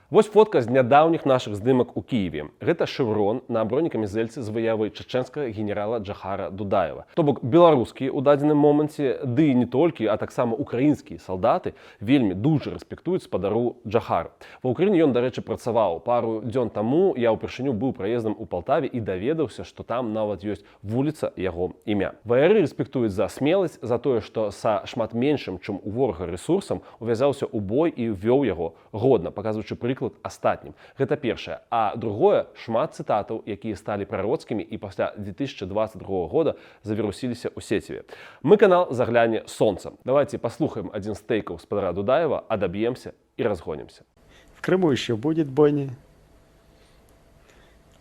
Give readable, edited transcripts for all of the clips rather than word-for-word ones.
Вось фотка з нядаўніх нашых здымак у Киеве. Гэта шэврон на бронекамізэльцы з выявай чачэнскага генерала Джахара Дудаева. То бок беларускія ў дадзеным моманце, ды і не толькі, а таксама украінскія салдаты вельмі дужа рэспектуюць спадару Джахара. Ва ўкраіне ён, дарэчы, працаваў. Пару дзён таму я ўпершыню быў праездам у Палтаве і даведаўся, што там нават ёсць вуліца яго імя. ВР рэспектуюць за смеласць, за тое, што са шмат меншым, чым у ворага рэсурсам, увязаўся ў бой і вёў яго годна, паказваючы прыклад астатнім. Гэта першае. А другое, шмат цытатаў, якія сталі прароцкімі і пасля 2022 года завірусіліся ў сеціве. Мы канал «Загляне солнца». Давайте послухаем один з тейков спадара Дудаева, одобьемся и разгонимся. В Крыму еще будет бойня.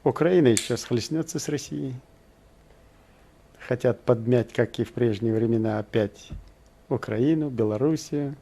Украина еще схлестнется с Россией. Хотят подмять, как и в прежние времена, опять Украину, Белоруссию.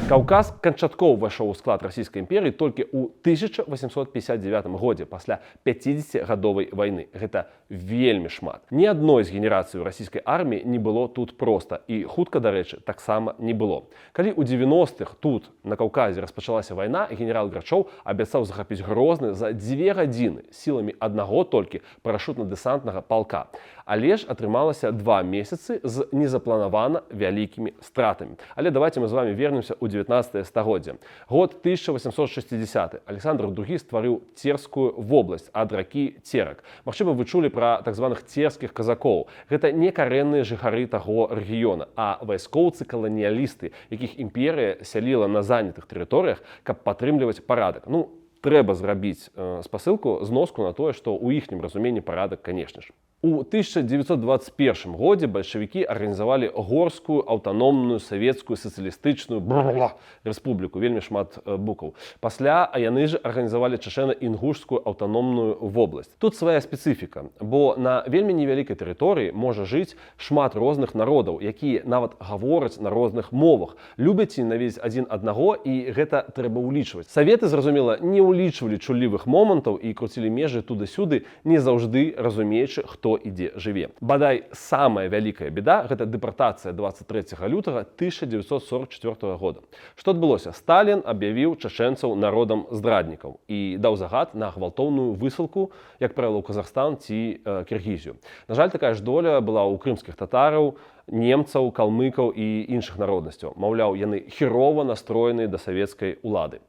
Каўказ канчаткова ўвайшоў у склад расійскай імперыі толькі ў 1859 годзе, пасля 50-гадовай вайны. Гэта вельмі шмат. Ні адной з генерацый расійскай арміі не было тут проста, і хутка, дарэчы, таксама не было. Калі ў 90-х тут, на Каўказе, распачалася вайна, генерал Грачоў абяцаў захапіць Грозны за 2 гадзіны сіламі аднаго толькі парашютна-дэсантнага палка. Але ж атрымалася 2 месяцы з незапланавана вялікімі стратамі. Але давайте мы з вами вернемся ў 19 стагоддзе. Год 1860. Александр II стварыў Церскую вобласць ад ракі Церак. Магчыма, вы чулі пра так званых церскіх казакоў. Гэта не карэнныя жыхары таго рэгіёна, а вайскоўцы-каланіялісты, якіх імперія сяліла на занятых тэрыторыях, каб падтрымліваць парадак. Трэба зрабіць спасылку, зноску на тое, што ў іхнім разуменні парадак, канешне ж. У 1921 годзе бальшавікі арганізавалі горскую аўтаномную савецкую сацыялістычную рэспубліку, вельмі шмат букваў. Пасля яны ж арганізавалі чачэна-інгушскую аўтаномную вобласць. Тут свая спецыфіка, бо на вельмі невялікай тэрыторыі можа жыць шмат розных народаў, якія нават гавораць на розных мовах, любяць і ненавідзяць адзін аднаго, і гэта трэба ўлічваць. Саветы, зразумела, не ўлічвалі чуллівых момантаў і круцілі межы туды-сюды, не заўжды разумеючы, хто і дзе жыве. Бадай, самая вялікая беда – гэта дэпартацыя 23 лютага 1944 года. Што адбылося? Сталін аб'явіў чачэнцаў народам здраднікаў і даў загад на гвалтоўную высылку, як правіла, ў Казахстан ці Кіргізію. На жаль, такая ж доля была ў крымскіх татараў, немцаў, калмыкаў і іншых народнасцяў. Маўляў, яны хірова настроеныя да савецкай улады.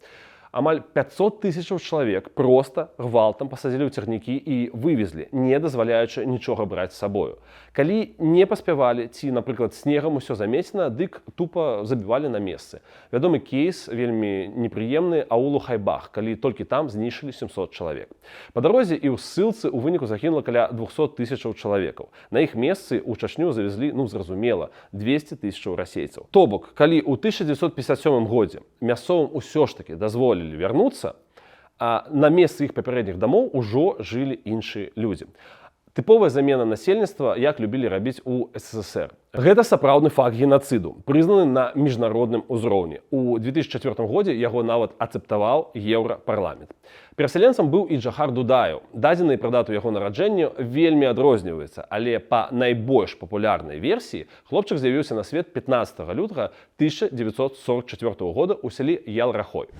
Амаль 500 тысячаў чалавек проста гвалтам пасадзілі ў цягнікі і вывезлі, не дазваляючы нічога браць з сабою. Калі не паспявалі ці, напрыклад, снегам усё замецена, дык тупа забівалі на месцы. Вядомы кейс, вельмі непрыемны, аулу Хайбах, калі толькі там знішылі 700 чалавек. Па дарозе і ў ссылцы ў выніку загінула каля 200 тысячаў чалавекаў. На іх месцы ў Чачню завезлі, зразумела, 200 тысячаў расейцаў. То бок, калі ў 1957 годзе мясцовым усё ж такі дазволілі вярнуцца, а на месцы іх папярэдніх дамоў ужо жылі іншыя людзі. Тыповая замена насельніцтва, як любілі рабіць у СССР. Гэта сапраўдны факт генацыду, прызнаны на міжнародным узроўні. У 2004 годзе яго нават акцэптаваў Еўрапарламент. Перасяленцам быў і Джахар Дудаеў. Дадзеныя пра дату яго нараджэння вельмі адрозніваюцца, але па найбольш папулярнай версіі хлопчык з'явіўся на свет 15 лютага 1944 года ў сяле Ялрахой.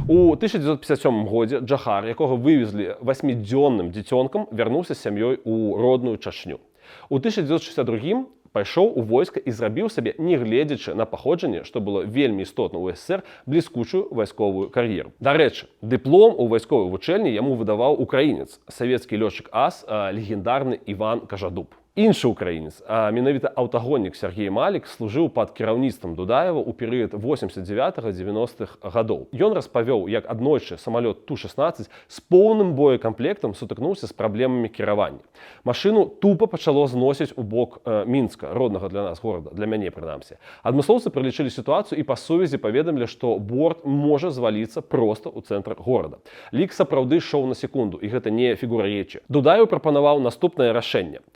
У 1957 годзе Джахар, якога вывезлі 8-дзённым дзіцёнкам, вярнуўся з сям'ёй у родную Чачню. У 1962 пайшоў у войска і зрабіў сабе, не гледзячы на паходжанне, што было вельмі істотна ў СССР, бліскучую вайсковую кар'еру. Дарэчы, дыплом у вайсковай вучэльні яму выдаваў украінец, савецкі лётчык-ас, легендарны Іван Кажадуб. Іншы украінец, а менавіта аўтагоннік Сергей Малік, служыў пад кіраўніцтвам Дудаева ў перыяд 89-90-х гадоў. Ён распавёў, як аднойчы самалёт Ту-16 з поўным боекамплектам сутыкнуўся з праблемамі кіравання. Машыну тупа пачало зносіць у бок Мінска, роднага для нас горада, для мяне прынамсі. Адмыслоўцы прылічылі сітуацыю і па сувязі паведамілі, што борт можа зваліцца проста ў цэнтр горада. Лік сапраўды ішоў на секунду, і гэта не фігура речі. Дудаеў прапанаваў наступнае рашэнне.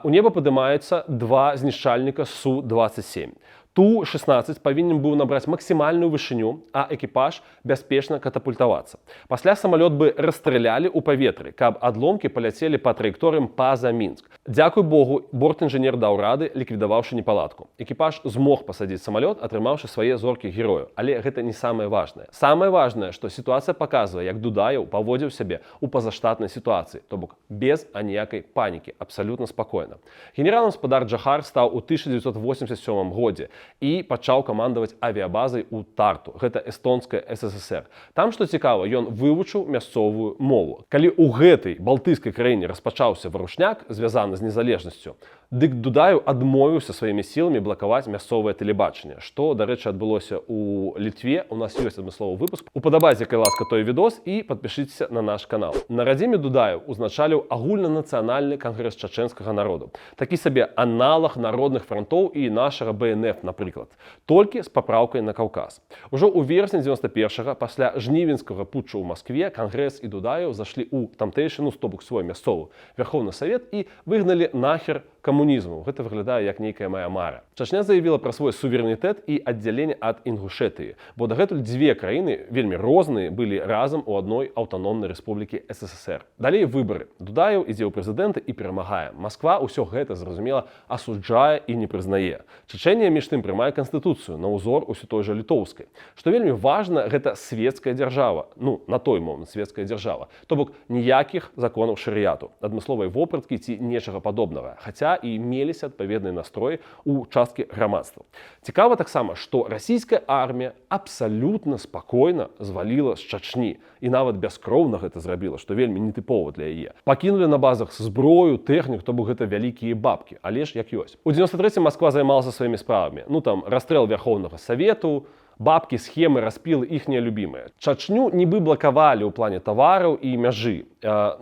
У неба падымаецца 2 знішчальніка Су-27. Ту-16 павінен быў набраць максімальную вышыню, а экіпаж бяспечна катапультавацца. Пасля самалёт бы расстралялі ў паветры, каб адломкі паляцелі па траекторыям па-за Мінск. Дзякуй Богу, борт-інжынер даў рады, ліквідаваўшы непаладку. Экіпаж змог пасадзіць самалёт, атрымаўшы свае зоркі герою. Але гэта не самае важнае. Самае важнае, што сітуацыя паказвае, як Дудаеў паводзіў сябе ў пазаштатнай сітуацыі, то бок без аніякай панікі, абсалютна спакойна. Генералам спадар Джахар стаў у 1987 годзе і пачаў камандаваць авіябазай у Тарту. Гэта эстонская СССР. Там, што цікава, ён вывучыў мясцовую мову. Калі ў гэтай балтыйскай краіне распачаўся варушняк, звязаны з незалежнасцю, дык Дудаеў адмовіўся сваімі сіламі блакаваць мясцовае тэлебачанне, што, дарэчы, адбылося ў Літве. У нас ёсць адмысловы выпуск. Упадабайце, калі ласка, той відос і падпішыцеся на наш канал. На радзіме Дудаеў узначаліў агульнанацыянальны кангрэс чачэнскага народу. Такі сабе аналаг народных фронтоў і нашага БНФ, напрыклад, толькі з папраўкай на Каўказ. Ужо ў верасні 91-га, пасля жнівеньскага путчу ў Маскве, Кангрэс і Дудаеў зашлі ў тамтэйшы, то бок свой мясцовы Верховны Савет і выгналі нахер камунізму. Гэта выглядае як нейкая мая мара. Чачня заявіла пра свой суверэнітэт і аддзяленне ад Інгушэтыі, бо дагэтуль дзве краіны, вельмі розныя, былі разам у адной аўтаномнай рэспублікі СССР. Далей выбары. Дудаеў ідзе ў прэзідэнты і перамагае. Масква ўсё гэта, зразумела, асуджае і не прызнае. Чачэнія, між тым, прымае канстытуцыю на ўзор усё той жа літоўскай. Што вельмі важна, гэта светская дзяржава. На той момант светская дзяржава. То бок ніякіх законаў шарыяту, адмысловай вопраткі ці нечага падобнага. Хаця і меліся адпаведныя настроі ў часткі грамадства. Цікава таксама, што расійская армія абсалютна спакойна зваліла з Чачні і нават бяскроўна гэта зрабіла, што вельмі нетыпова для яе. Пакінулі на базах зброю, тэхніку, то бок гэта вялікія бабкі, але ж як ёсць. У 93-м Масква займалася сваімі справамі. Там расстрэл Верховнага Савету, бабкі, схемы, распілы, іхнія любімыя. Чачню нібы блакавалі ў плане тавараў і мяжы.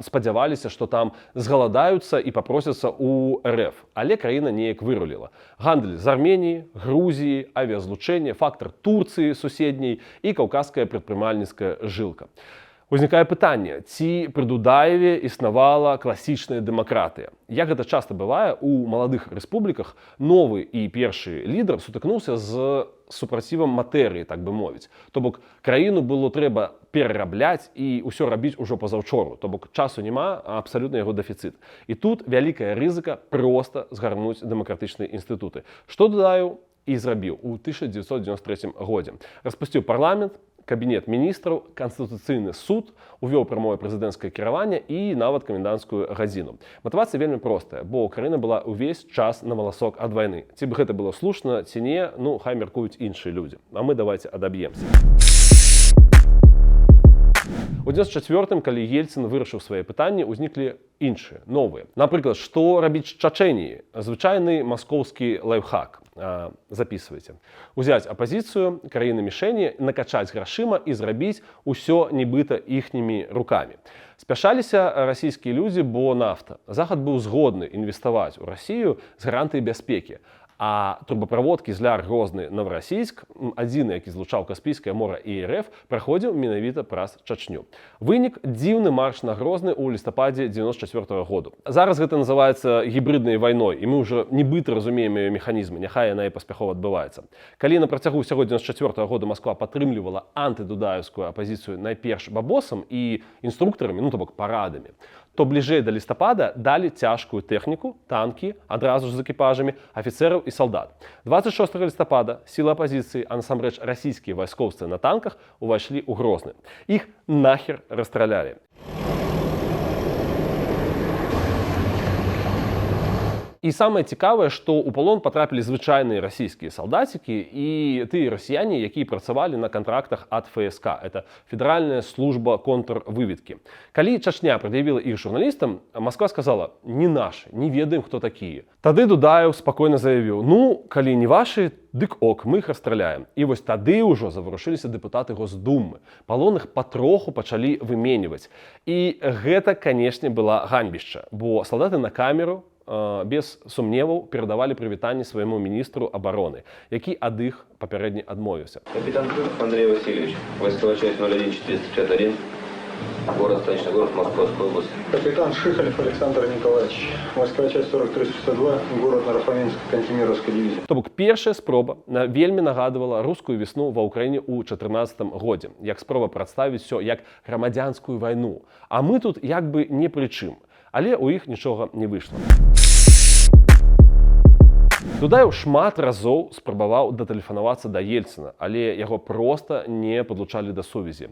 Спадзяваліся, што там згаладаюцца і папросяцца ў РФ. Але краіна неяк выруліла. Гандаль з Арменіі, Грузіі, авіязлучэнне, фактар Турцыі суседняй і каўказская прадпрымальніцкая жылка. Узнікае пытанне, ці пры Дудаеве існавала класічная дэмакратыя. Як гэта часта бывае, у маладых рэспубліках новы і першы лідар сутыкнуўся з супрацівам матэрыі, так бы мовіць. То бок краіну было трэба перарабляць і ўсё рабіць ужо пазаўчору. То бок часу няма, а абсалютна яго дэфіцыт. І тут вялікая рызыка проста згарнуць дэмакратычныя інстытуты. Што Дудаеў і зрабіў у 1993 годзе. Распусціў парламент, кабінет міністраў, канстытуцыйны суд, увёў прамое прэзідэнцкае кіраванне і нават каменданцкую гадзіну. Матывацыя вельмі простая, бо краіна была ўвесь час на валасок ад вайны. Ці б гэта было слушна, ці не, хай мяркуюць іншыя людзі. А мы давайце адаб'емся. У 94-м, калі Ельцын вырашыў свае пытанні, узніклі іншыя, новыя. Напрыклад, што рабіць з Чачэніяй? Звычайны маскоўскі лайфхак. Записывайте. Узяць апазіцыю, краіны-мішэні, накачаць грашыма і зрабіць усё нібыта іхнімі рукамі. Спяшаліся расійскія людзі, бо нафта. Захад быў згодны інвеставаць у Расію з гарантыяй бяспекі. А трубаправодкі Зляр-Грозны Новарасійск, адзіны, які злучаў Каспійскае мора і РФ, праходзіў менавіта праз Чачню. Вынік – дзіўны марш на Грозны ў лістападзе 94-го году. Зараз гэта называецца гібриднай вайной, і мы ўжо нібыта разумеем яе механізмы, няхай яна і паспяхова адбываецца. Калі на працягу ўсяго 94-го года Масква падтрымлівала антыдудаеўскую апазіцыю найперш бабосам і інструктарамі, то бок парадамі, то бліжэй да лістапада далі цяжкую тэхніку, танкі, адразу ж з экіпажамі, афіцэраў і салдат. 26 лістапада сілы апазіцыі, а насамрэч расійскія вайскоўцы на танках, увайшлі ў Грозны. Іх нахер расстралялі. І самае цікавае, што ў палон патрапілі звычайныя расійскія салдацікі і тыя расіяне, якія працавалі на кантрактах ад ФСК. Это Федэральная служба контрвыведкі. Калі Чачня прад'явіла іх журналістам, Масква сказала: «Не нашы, не ведаем, хто такія». Тады Дудаеў спакойна заявіў: «Калі не вашы, дык ок, мы іх расстраляем». І вось тады ўжо заварушыліся дэпутаты Госдумы. Палонных патроху пачалі выменьваць. І гэта, канешне, была ганьбішча, бо салдаты на камеру без сумневаў перадавалі прывітанне свайму міністру абароны, які ад іх папярэдне адмовіўся. Капітан Крюков Андрей Васильевич, войсковая часть 01451, Город, столичный город Московской области. Капитан Шихалев Александр Николаевич, войсковая часть 4362, город Нарафаминск, Кантемировская дивизия. То бок першая спроба вельмі нагадывала рускую весну ва ўкраіне ў 14 годзе, як спроба прадставіць усё як грамадзянскую вайну. А мы тут як бы не пры чым, але ў іх нічога не выйшла. Дудаеў шмат разоў спрабаваў датэлефанавацца да Ельцына, але яго проста не падлучалі да сувязі.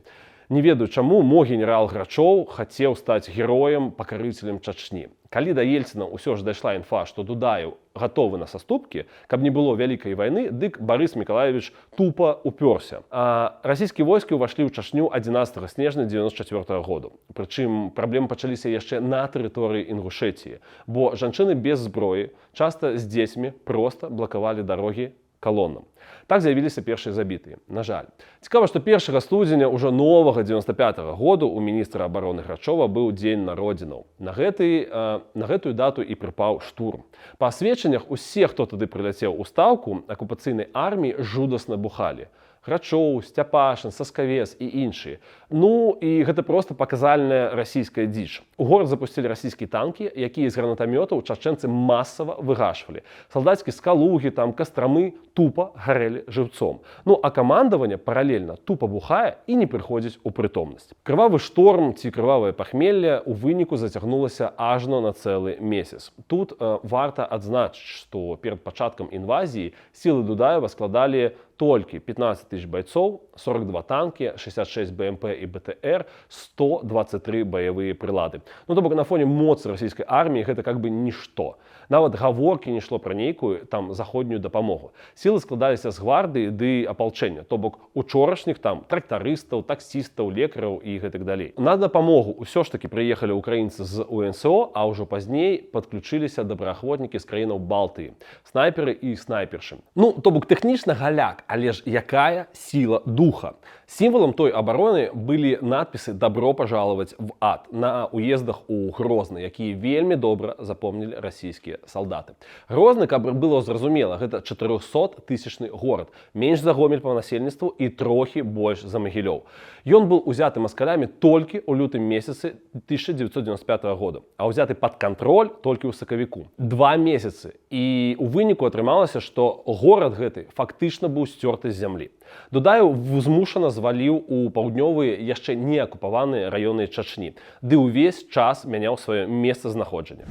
Не ведаю чаму, мо генерал Грачоў хацеў стаць героем, пакарыцелем Чачні. Калі да Ельцына ўсё ж дайшла інфа, што Дудаеў гатовы на саступкі, каб не было вялікай вайны, дык Барыс Мікалаевіч тупа упёрся. А расійскія войскі ўвайшлі ў Чачню 11 снежня 1994 году. Прычым праблемы пачаліся яшчэ на тэрыторыі Інгушэтіі, бо жанчыны без зброі, часта з дзецьмі, проста блакавалі дарогі калонам. Так з'явіліся першыя забітыя. На жаль. Цікава, што 1 студзеня ўжо новага 95-го году у міністра абароны Грачова быў дзень народзінаў. На гэтую дату і прыпаў штурм. Па сведчаннях, усе, хто тады прыляцеў у стаўку акупацыйнай арміі, жудасна бухалі. Грачоў, Сцяпашын, Саскавец і іншыя. Ну і гэта проста паказальная расійская дзіч. У горад запусцілі расійскія танкі, якія з гранатамётаў чачэнцы масава выгашвалі. Салдацкія скалугі, там кастрамы тупа гарэлі жыўцом. Ну а камандаванне паралельна тупа бухае і не прыходзіць у прытомнасць. Крывавы шторм ці крывавае пахмелле у выніку зацягнулася ажно на цэлы месяц. Тут варта адзначыць, што перад пачаткам інвазіі сілы Дудаева складалі толькі 15 тысяч бойцоў, 42 танкі, 66 БМП і БТР, 123 баявыя прылады. Ну, то бок на фоне моцы расійскай арміі гэта как бы нішто. Нават гаворкі не ішло пра нейкую там заходнюю дапамогу. Сілы складаліся з гвардыі ды апалчэння, то бок учорашніх там трактарыстаў, таксістаў, лекараў і гэтак далей. На дапамогу ўсё ж такі прыехалі ўкраінцы з УНСО, а ўжо пазней падключыліся добраахвотнікі з краінаў Балтыі, снайперы і снайпершы. Ну, то бок тэхнічна галяк, але ж якая сіла духа. Сімвалам той абароны былі надпісы «Добро пожаловать в ад» на уездах у Грозны, якія вельмі добра запомнілі расійскія салдаты. Грозны, каб было зразумела, гэта 400-тысячны горад, менш за Гомель па насельніцтву і трохі больш за Магілёў. Ён быў узяты маскалямі толькі ў лютым месяцы 1995 года, а ўзяты пад кантроль толькі ў сакавіку. 2 месяцы. І ў выніку атрымалася, што горад гэты фактычна быў сцёрты з зямлі. Дудаеў змушана зваліў у паўднёвыя яшчэ не акупаваныя раёны Чачні, ды ўвесь час мяняў сваё месцазнаходжанне.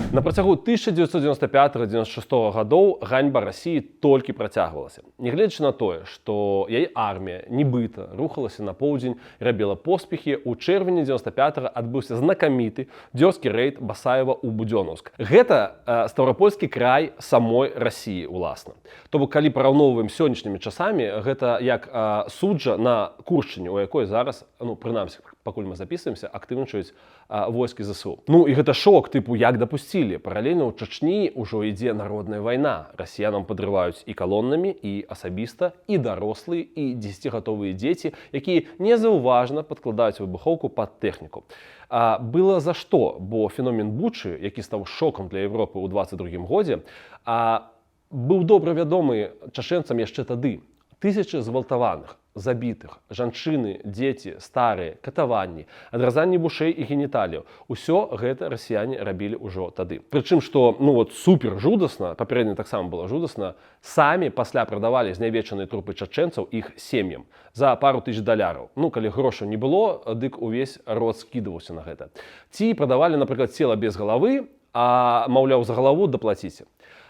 На працягу 1995-96 гадоў ганьба Расіі толькі працягвалася. Нягледзячы на тое, што яе армія нібыта рухалася на поўдзень і рабіла поспехі, у чэрвені 95-го адбыўся знакаміты дзёрзкі рэйд Басаева ў Будзёнаўск. Гэта ставропольскі край самой Расіі, уласна. То бок, калі параўноўваем сённяшнімі часамі, гэта як суджа на Куршчыне, у якой зараз, ну, прынамсі, пакуль мы записываемся, актыўнічаюць войскі ЗСУ. Ну і гэта шок, тыпу, як дапусцілі. Паралельна ў Чачні ўжо ідзе народная вайна. Расіянам падрываюць і калоннамі, і асабіста, і дарослыя, і 10-гатовыя дзеці, якія незаўважна падкладаюць выбухоўку пад тэхніку. Было за што, бо феномен Бучы, які стаў шокам для Европы ў 22 годзе, быў добра вядомы чачэнцам яшчэ тады. Тысячы згвалтаваных, забітых, жанчыны, дзеці, старыя, катаванні, адразанні вушэй і геніталіяў. Усё гэта расіяне рабілі ўжо тады. Прычым, што, ну вот, супер жудасна, папярэдне таксама было жудасна, самі пасля прадавалі знявечаныя трупы чачэнцаў іх сем'ям за пару тысяч даляраў. Ну, калі грошаў не было, дык увесь род скідаваўся на гэта. Ці прадавалі, напрыклад, цела без галавы, а, маўляў, за галаву даплаціце.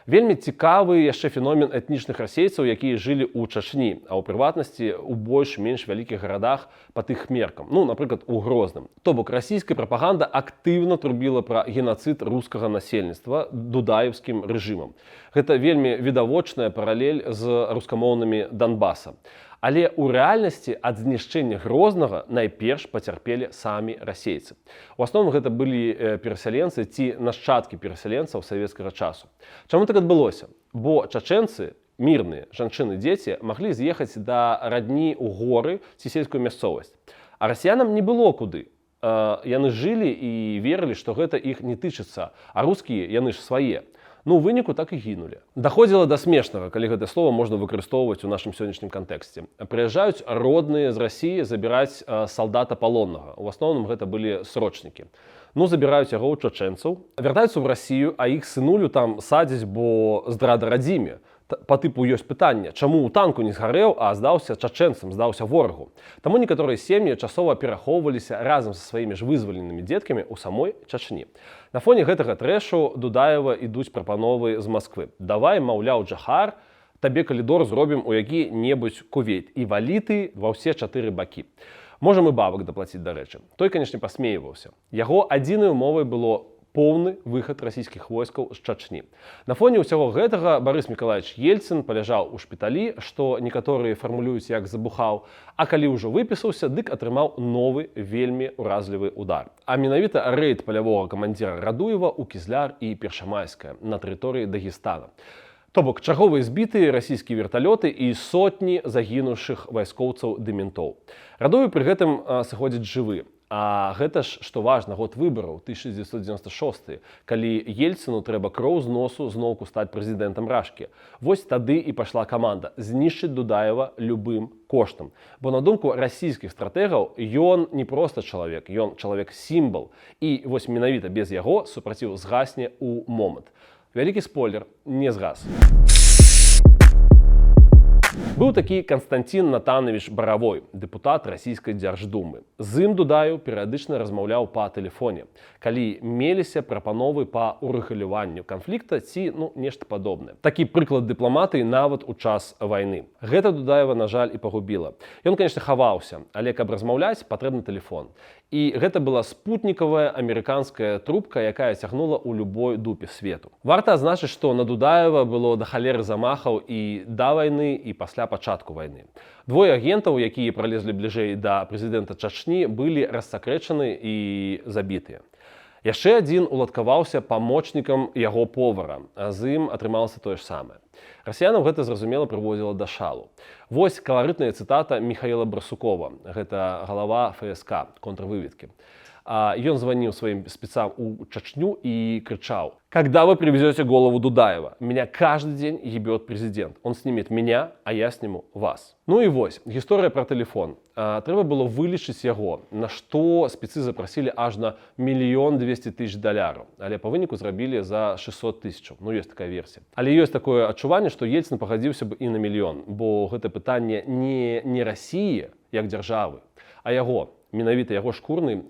Вельмі цікавы яшчэ феномен этнічных расейцаў, якія жылі ў Чачні, а ў прыватнасці ў больш-менш вялікіх гарадах па тых меркам. Ну, напрыклад, у Грозным. То бок, расійская прапаганда актыўна трубіла пра генацыд рускага насельніцтва дудаеўскім рэжымам. Гэта вельмі відавочная паралель з рускамоўнымі Донбаса. Але ў рэальнасці ад знішчэння Грознага найперш пацярпелі самі расейцы. У асноўным гэта былі перасяленцы ці нашчадкі перасяленцаў савецкага часу. Чаму так адбылося? Бо чачэнцы, мірныя жанчыны, дзеці маглі з'ехаць да радні ў горы ці сельскую мясцовасць. А расіянам не было куды. Яны жылі і верылі, што гэта іх не тычыцца, а рускія яны ж свае. Ну, у выніку так і гінулі. Даходзіла да смешнага, калі гэта слова можна выкарыстоўваць у нашым сённяшнім кантэксце. Прыязджаюць родныя з Расіі забіраць салдата палоннага. У асноўным гэта былі срочнікі. Ну, забіраюць яго ў чачэнцаў, вяртаюцца ў Расію, а іх сынулю там садзяць, бо здрада радзіме. Па тыпу ёсць пытанне, чаму ў танку не згарэў, а здаўся чачэнцам, здаўся ворагу. Таму некаторыя сем'і часова перахоўваліся разам са сваімі ж вызваленымі дзеткамі ў самой Чачні. На фоне гэтага трэшу Дудаева ідуць прапановы з Масквы. Давай, маўляў, Джахар, табе калідор зробім у які-небудзь Кувейт і валі ты ва ўсе 4 бакі. Можам і бабак даплаціць, дарэчы. Той, канешне, пасмейваўся. Яго адзінай умовай было поўны выхад расійскіх войскаў з Чачні. На фоне ўсяго гэтага Барыс Мікалаевіч Ельцын паляжаў у шпіталі, што некаторыя фармулююць як забухаў, а калі ўжо выпісаўся, дык атрымаў новы вельмі ўразлівы удар. А менавіта рэйд палявога камандзіра Радуева ў Кізляр і Першамайскае на тэрыторыі Дагестана. То бок чарговыя збітыя расійскія верталёты і сотні загінуўшых вайскоўцаў ды ментоў. Радуев пры гэтым сыходзіць жывы. А гэта ж, што важна, год выбараў, 1996, калі Ельцыну трэба кроў з носу зноўку стаць прэзідэнтам Рашкі. Вось тады і пайшла каманда знішчыць Дудаева любым коштам. Бо на думку расійскіх стратэгаў, ён не проста чалавек, ён чалавек-сімвал. І вось менавіта без яго супраціў згасне ў момант. Вялікі спойлер, не згас. Быў такі Канстантин Натанович Баравой, дэпутат расійскай дзярждумы. З ім Дудаеў перыядычна размаўляў па тэлефоне, калі меліся прапановы па урэгуляванню канфлікта ці нешта падобнае. Такі прыклад дыпламатыі нават у час вайны. Гэта Дудаева, на жаль, і пагубіла. Ён, конечно, хаваўся, але каб размаўляць, патрэбны тэлефон. І гэта была спутнікавая амерыканская трубка, якая цягнула ў любой дупе свету. Варта адзначыць, што на Дудаева было да халеры замахаў і да вайны, і пасля пачатку вайны. Двое агентаў, якія пралезлі бліжэй да прэзідэнта Чачні, былі рассакрэчаны і забітыя. Яшчэ адзін уладкаваўся памочнікам яго повара, а з ім атрымалася тое ж самае. Расіянам гэта, зразумела, прыводзіла да шалу. Вось каларытная цытата Михаила Барсукова, гэта галава ФСК, контрвыведкі. Ён званіў сваім спецам у Чачню і крычаў: «Когда вы привезете голову Дудаева? Меня каждый день ебет президент. Он снимет меня, а я сниму вас». Ну і вось, гісторыя пра тэлефон. Трэба было вылічыць яго, на што спецы запрасілі аж на $1 200 000, але па выніку зрабілі за 600 000. Ну, ёсць такая версія. Але ёсць такое адчуванне, што Ельцын пагадзіўся б і на мільён, бо гэта пытанне не Расіі як дзяржавы, а яго. Менавіта яго шкурны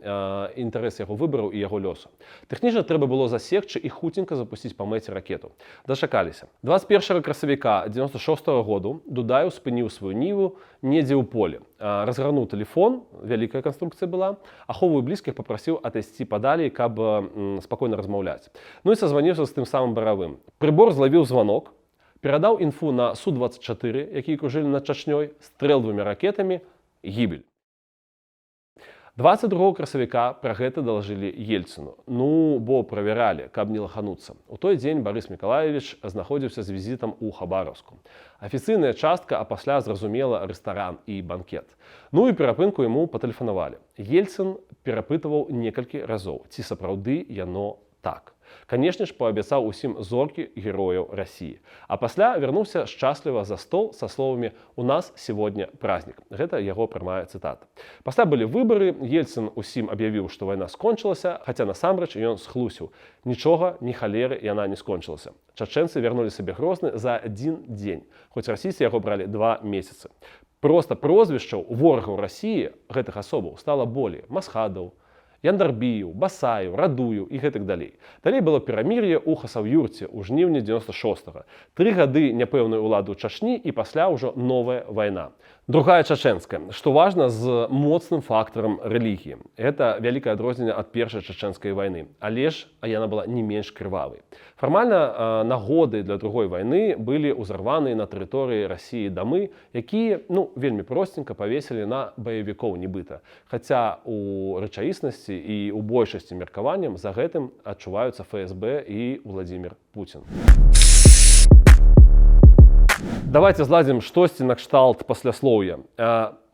інтарэс яго выбараў і яго лёсу. Тэхнічна трэба было засекчы і хуценька запусціць па мэце ракету. Дачакаліся. 21 красавіка 96 году Дудаеў спыніў сваю ніву недзе ў полі. Разгарнуў тэлефон, вялікая канструкцыя была, аховую блізкіх папрасіў атайсці падалей, каб спакойна размаўляць. Ну і сазваніўся з тым самым Баравым. Прыбор злавіў званок, перадаў інфу на Су-24, якія кружылі над Чачнёй, стрэльбавымі ракетамі, гібель. 22 красавіка пра гэта далажылі Ельцыну. Ну, бо правяралі, каб не лахануцца. У той дзень Барыс Мікалаевіч знаходзіўся з візітам у Хабаровску. Афіцыйная частка, а пасля, зразумела, рэстаран і банкет. Ну і перапынку яму патэлефанавалі. Ельцын перапытываў некалькі разоў, ці сапраўды яно так. Канешне ж, паабяцаў усім зоркі герояў Расіі. А пасля вярнуўся шчасліва за стол са словамі «У нас сегодня праздник». Гэта яго прямая цытата. Пасля былі выбары, Ельцын усім аб'явіў, што вайна скончылася, хаця насамрэч ён схлусіў. Нічога, ні халеры яна не скончылася. Чачэнцы вярнулі сабе Грозны за адзін дзень, хоць расійцы яго бралі 2 месяцы. Проста прозвішчаў ворагаў Расіі гэтых асобаў стала болей: Масхадаў, Яндарбію, Басаю, Радую і гэтак далей. Далей было перамір'е ў Хасавюрце ў жніўні 96-го. 3 гады няпэўнай улады ў Чачні і пасля ўжо новая вайна. Другая чачэнская, што важна, з моцным фактарам рэлігіі. Гэта вялікае адрозненне ад першай чачэнскай вайны, але ж яна была не менш крывавай. Фармальна нагодай для другой вайны былі ўзарваныя на тэрыторыі Расіі дамы, якія, вельмі просценька павесілі на баевікоў нібыта. Хаця у рэчаіснасці і ў большасці меркаванням за гэтым адчуваюцца ФСБ і Владзімір Пуцін. Давайте зладзім штосьці накшталт пасляслоўя.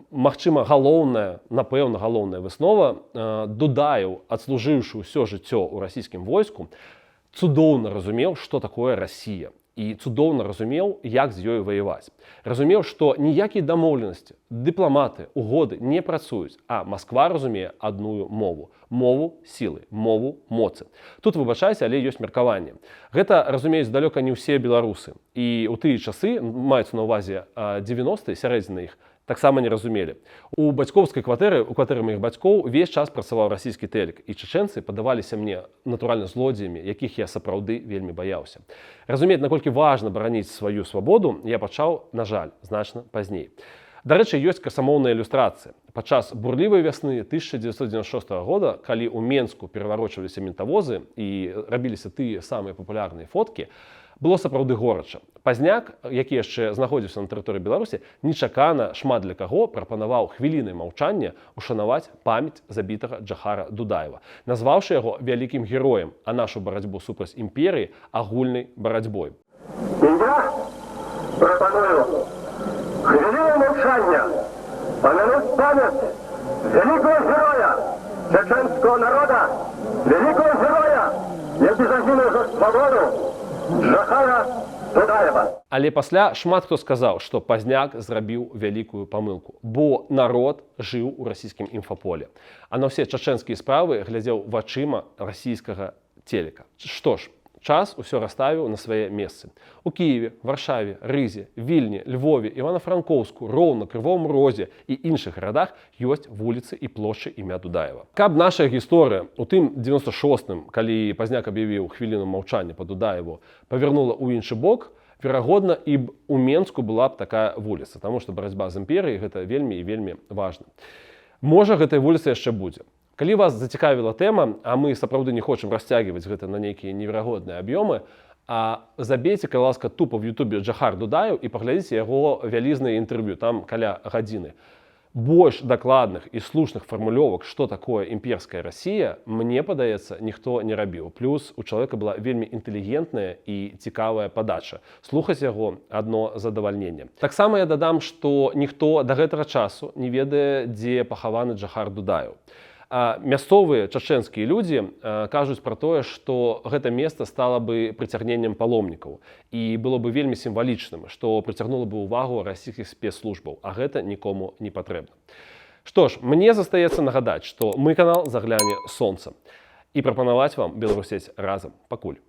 Магчыма, напэўна, галоўная выснова: Дудаеў, адслужыўшы ўсё жыццё ў расійскім войску, цудоўна разумеў, што такое Расія. І цудоўна разумеў, як з ёй ваяваць. Разумеў, што ніякія дамоўленасці, дыпламаты, угоды не працуюць, а Масква разумее адную мову. Мову сілы, мову моцы. Тут, выбачайце, але ёсць меркаванне. Гэта разумеюць далёка не ўсе беларусы. І ў тыя часы, маюцца на ўвазе 90-е, сярэдзіна іх, таксама не разумелі. У бацькоўскай кватэры, у кватэры маіх бацькоў, увесь час працаваў расійскі тэлек, і чачэнцы падаваліся мне натуральна злодзеямі, якіх я сапраўды вельмі баяўся. Разумець, наколькі важна бараніць сваю свабоду, я пачаў, на жаль, значна пазней. Дарэчы, ёсць красамоўная ілюстрацыя. Падчас бурлівай вясны 1996 года, калі ў Менску пераварочваліся ментавозы і рабіліся тыя самыя папулярныя фоткі, было сапраўды горача. Пазняк, які яшчэ знаходзіўся на тэрыторыі Беларусі, нечакана шмат для каго прапанаваў хвілінай маўчання ушанаваць памяць забітага Джахара Дудаева, назваўшы яго вялікім героем, а нашу барацьбу супраць імперыі агульнай барацьбой. Я прапаную хвіліну маўчання памянуць памяць вялікого героя чеченского народа, великого героя, які загинув за свободу, Джахара Дудаева. Але пасля шмат хто сказаў, што Пазняк зрабіў вялікую памылку, бо народ жыў у расійскім інфаполе, а на ўсе чачэнскія справы глядзеў вачыма расійскага телека. Што ж, час усё расставіў на свае месцы. У Кіеве, Варшаве, Рызе, Вільні, Львове, Івана-Франкоўску, Роўна, Крывом Розе і іншых гарадах ёсць вуліцы і плошчы імя Дудаева. Каб наша гісторыя у тым 96-м, калі Пазняк аб'явіў хвіліну маўчання па Дудаеву, павярнула ў іншы бок, верагодна, і б у Менску была б такая вуліца, таму што барацьба з імперыяй гэта вельмі і вельмі важна. Можа, гэтай вуліцы яшчэ будзе. Калі вас зацікавіла тэма, а мы сапраўды не хочам расцягваць гэта на нейкія неверагодныя аб'ёмы, а забейце, калі ласка, тупа в Ютубе Джахар Дудаев і паглядзіце яго вялізнае інтэрв'ю, там каля гадзіны. Больш дакладных і слушных фармулёвак, што такое імперская Расія, мне падаецца, ніхто не рабіў. Плюс у чалавека была вельмі інтэлігентная і цікавая падача. Слухаць яго адно задавальненне. Таксама я дадам, што ніхто да гэтага часу не ведае, дзе пахаваны Джахар Дудаев. Мясцовыя чачэнскія людзі кажуць пра тое, што гэта месца стала бы прыцягненнем паломнікаў і было бы вельмі сімвалічным, што прыцягнула бы ўвагу расійскіх спецслужбаў, а гэта нікому не патрэбна. Што ж, мне застаецца нагадаць, што мы канал «Загляне сонца» і прапанаваць вам Беларусець разам. Пакуль.